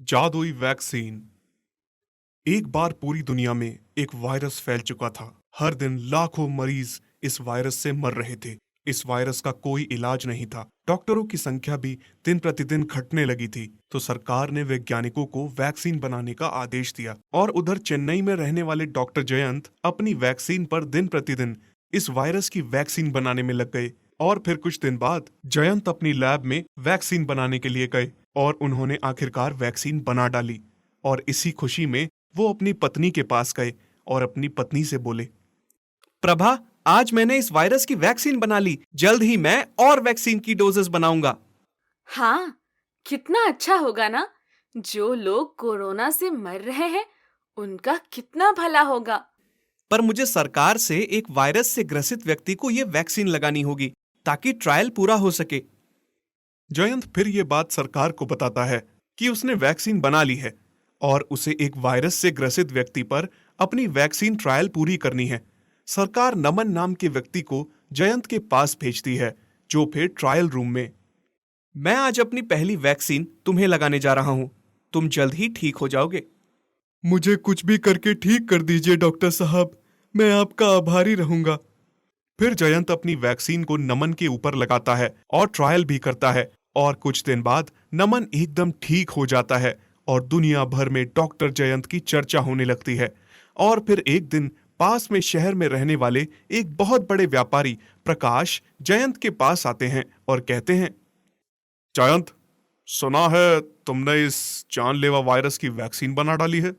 जादुई वैक्सीन। एक बार पूरी दुनिया में एक वायरस फैल चुका था। हर दिन लाखों मरीज इस वायरस से मर रहे थे। इस वायरस का कोई इलाज नहीं था। डॉक्टरों की संख्या भी दिन प्रतिदिन घटने लगी थी। तो सरकार ने वैज्ञानिकों को वैक्सीन बनाने का आदेश दिया और उधर चेन्नई में रहने वाले डॉक्टर जयंत अपनी वैक्सीन पर दिन प्रतिदिन इस वायरस की वैक्सीन बनाने में लग गए। और फिर कुछ दिन बाद जयंत अपनी लैब में वैक्सीन बनाने के लिए गए और उन्होंने आखिरकार वैक्सीन बना डाली। और इसी खुशी में वो अपनी पत्नी के पास गए और अपनी पत्नी से बोले, प्रभा, आज मैंने इस वायरस की वैक्सीन बना ली। जल्द ही मैं और वैक्सीन की डोजेस बनाऊंगा। हाँ, कितना अच्छा होगा ना। जो लोग कोरोना से मर रहे हैं उनका कितना भला होगा। पर मुझे सरकार से एक वायरस से ग्रसित व्यक्ति को ये वैक्सीन लगानी होगी ताकि ट्रायल पूरा हो सके। जयंत फिर ये बात सरकार को बताता है कि उसने वैक्सीन बना ली है और उसे एक वायरस से ग्रसित व्यक्ति पर अपनी वैक्सीन ट्रायल पूरी करनी है। सरकार नमन नाम के व्यक्ति को जयंत के पास भेजती है, जो फिर ट्रायल रूम में। मैं आज अपनी पहली वैक्सीन तुम्हें लगाने जा रहा हूँ। तुम जल्द ही ठीक हो जाओगे। मुझे कुछ भी करके ठीक कर दीजिए डॉक्टर साहब, मैं आपका आभारी रहूंगा। फिर जयंत अपनी वैक्सीन को नमन के ऊपर लगाता है और ट्रायल भी करता है। और कुछ दिन बाद नमन एकदम ठीक हो जाता है और दुनिया भर में डॉक्टर जयंत की चर्चा होने लगती है। और फिर एक दिन पास में शहर में रहने वाले एक बहुत बड़े व्यापारी प्रकाश जयंत के पास आते हैं और कहते हैं, जयंत, सुना है तुमने इस जानलेवा वायरस की वैक्सीन बना डाली है।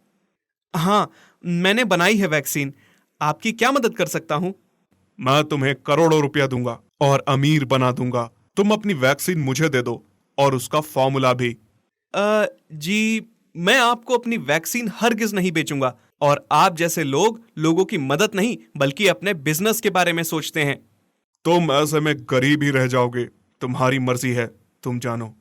हाँ, मैंने बनाई है वैक्सीन। आपकी क्या मदद कर सकता हूँ? मैं तुम्हें करोड़ों रुपया दूंगा और अमीर बना दूंगा। तुम अपनी वैक्सीन मुझे दे दो और उसका फॉर्मूला भी। जी, मैं आपको अपनी वैक्सीन हरगिज नहीं बेचूंगा। और आप जैसे लोग लोगों की मदद नहीं बल्कि अपने बिजनेस के बारे में सोचते हैं। तुम ऐसे में गरीब ही रह जाओगे। तुम्हारी मर्जी है, तुम जानो।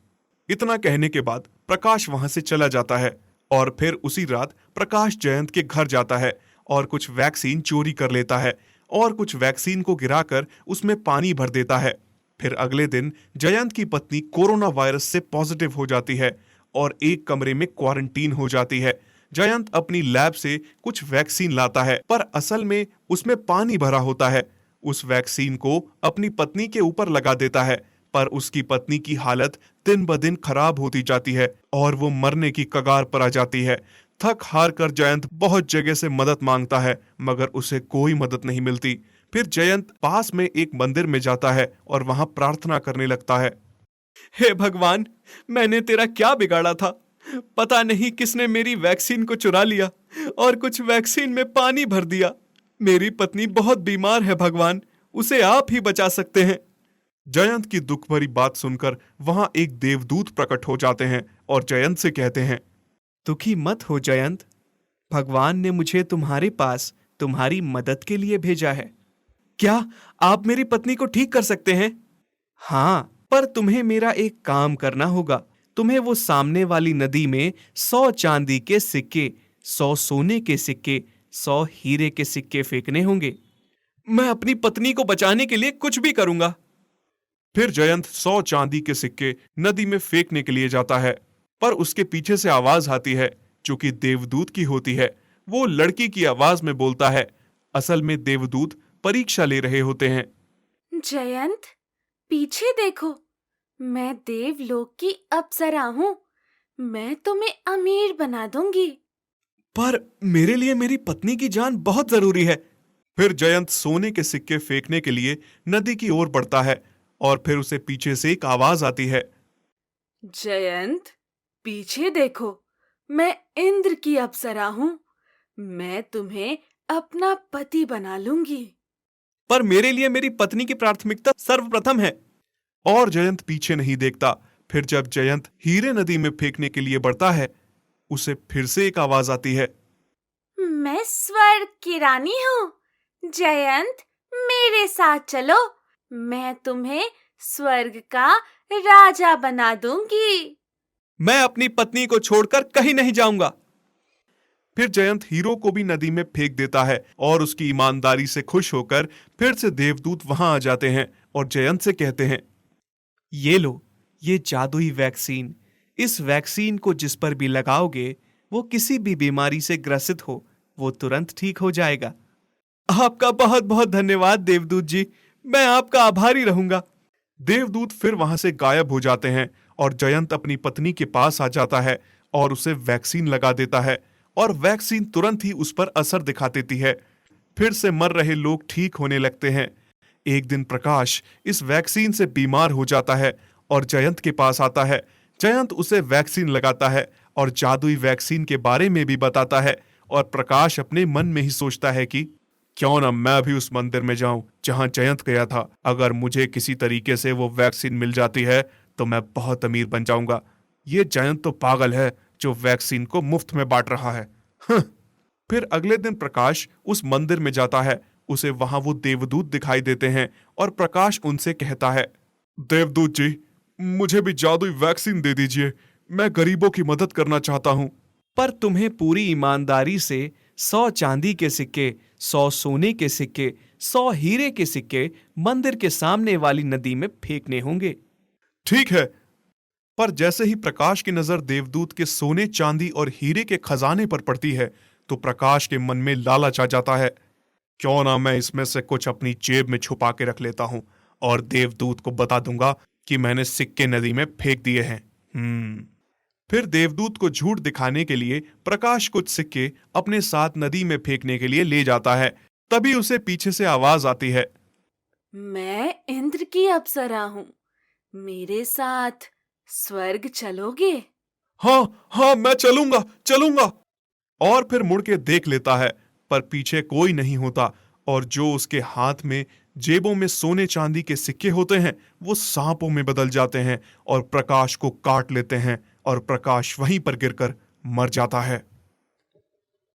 इतना कहने के बाद प्रकाश वहां से चला जाता है और फिर उसी रात प्रकाश जयंत के घर जाता है और कुछ वैक्सीन चोरी कर लेता है और कुछ वैक्सीन को गिराकर उसमें पानी भर देता है। फिर अगले दिन जयंत की पत्नी कोरोना वायरस से पॉजिटिव हो जाती है और एक कमरे में क्वारंटीन हो जाती है। जयंत अपनी लैब से कुछ वैक्सीन लाता है, पर असल में उसमें पानी भरा होता है। उस वैक्सीन को अपनी पत्नी के ऊपर लगा देता है, पर उसकी पत्नी की हालत दिन ब दिन खराब होती जाती है और वो मरने की कगार पर आ जाती है। थक हार कर जयंत बहुत जगह से मदद मांगता है, मगर उसे कोई मदद नहीं मिलती। फिर जयंत पास में एक मंदिर में जाता है और वहां प्रार्थना करने लगता है। हे भगवान, मैंने तेरा क्या बिगाड़ा था? पता नहीं किसने मेरी वैक्सीन को चुरा लिया और कुछ वैक्सीन में पानी भर दिया। मेरी पत्नी बहुत बीमार है भगवान, उसे आप ही बचा सकते हैं। जयंत की दुख भरी बात सुनकर वहां एक देवदूत प्रकट हो जाते हैं और जयंत से कहते हैं, दुखी मत हो जयंत, भगवान ने मुझे तुम्हारे पास तुम्हारी मदद के लिए भेजा है। क्या आप मेरी पत्नी को ठीक कर सकते हैं? हाँ, पर तुम्हें मेरा एक काम करना होगा। तुम्हें वो सामने वाली नदी में 100 चांदी के सिक्के, 100 सोने के सिक्के, 100 हीरे के सिक्के फेंकने होंगे। मैं अपनी पत्नी को बचाने के लिए कुछ भी करूंगा। फिर जयंत 100 चांदी के सिक्के नदी में फेंकने के लिए जाता है, पर उसके पीछे से आवाज आती है जो कि देवदूत की होती है। वो लड़की की आवाज में बोलता है। असल में देवदूत परीक्षा ले रहे होते हैं। जयंत, पीछे देखो, मैं देवलोक की अप्सरा हूँ। मैं तुम्हें अमीर बना दूंगी। पर मेरे लिए मेरी पत्नी की जान बहुत जरूरी है। फिर जयंत सोने के सिक्के फेंकने के लिए नदी की ओर बढ़ता है और फिर उसे पीछे से एक आवाज आती है। जयंत, पीछे देखो, मैं इंद्र की अप्सरा हूँ। मैं तुम्हें अपना पति बना लूंगी। पर मेरे लिए मेरी पत्नी की प्राथमिकता सर्वप्रथम है। और जयंत पीछे नहीं देखता। फिर जब जयंत हीरे नदी में फेंकने के लिए बढ़ता है, उसे फिर से एक आवाज आती है। मैं स्वर्ग की रानी हूँ। जयंत, मेरे साथ चलो, मैं तुम्हें स्वर्ग का राजा बना दूंगी। मैं अपनी पत्नी को छोड़कर कहीं नहीं जाऊंगा। फिर जयंत हीरो को भी नदी में फेंक देता है और उसकी ईमानदारी से खुश होकर फिर से देवदूत वहां आ जाते हैं और जयंत से कहते हैं, ये लो, ये जादुई वैक्सीन। इस वैक्सीन को जिस पर भी लगाओगे वो किसी भी बीमारी से ग्रसित हो वो तुरंत ठीक हो जाएगा। आपका बहुत बहुत धन्यवाद देवदूत जी, मैं आपका आभारी रहूंगा। देवदूत फिर वहां से गायब हो जाते हैं और जयंत अपनी पत्नी के पास आ जाता है और उसे वैक्सीन लगा देता है और वैक्सीन तुरंत ही उस पर असर दिखा देती है। फिर से मर रहे लोग ठीक होने लगते हैं। एक दिन प्रकाश इस वैक्सीन से बीमार हो जाता है और जयंत के पास आता है। जयंत उसे वैक्सीन लगाता है और जादुई वैक्सीन के बारे में भी बताता है और प्रकाश अपने मन में ही सोचता है कि क्यों ना मैं भी उस मंदिर में जाऊं जहां जयंत गया था। अगर मुझे किसी तरीके से वो वैक्सीन मिल जाती है तो मैं बहुत अमीर बन जाऊंगा। ये जयंत तो पागल है जो वैक्सीन को मुफ्त में बांट रहा है। फिर अगले दिन प्रकाश उस मंदिर में जाता है। उसे वहां वो देवदूत दिखाई देते हैं और प्रकाश उनसे कहता है, देवदूत जी, मुझे भी जादुई वैक्सीन दे दीजिए, मैं गरीबों की मदद करना चाहता हूं। पर तुम्हें पूरी ईमानदारी से 100 चांदी के सिक्के, 100 सोने के सिक्के, 100 हीरे के सिक्के मंदिर के सामने वाली नदी में फेंकने होंगे। ठीक है। पर जैसे ही प्रकाश की नजर देवदूत के सोने, चांदी और हीरे के खजाने पर पड़ती है तो प्रकाश के मन में लालच आ जाता है। क्यों ना मैं इसमें से कुछ अपनी जेब में छुपा के रख लेता हूं और देवदूत को बता दूंगा कि मैंने सिक्के नदी में फेंक दिए हैं। फिर देवदूत को झूठ दिखाने के लिए प्रकाश कुछ सिक्के अपने साथ नदी में फेंकने के लिए ले जाता है। तभी उसे पीछे से आवाज आती है, मैं इंद्र की अप्सरा हूँ, मेरे साथ स्वर्ग चलोगे? हाँ हाँ, मैं चलूंगा चलूंगा। और फिर मुड़ के देख लेता है पर पीछे कोई नहीं होता और जो उसके हाथ में जेबों में सोने चांदी के सिक्के होते हैं वो सांपों में बदल जाते हैं और प्रकाश को काट लेते हैं और प्रकाश वहीं पर गिरकर मर जाता है।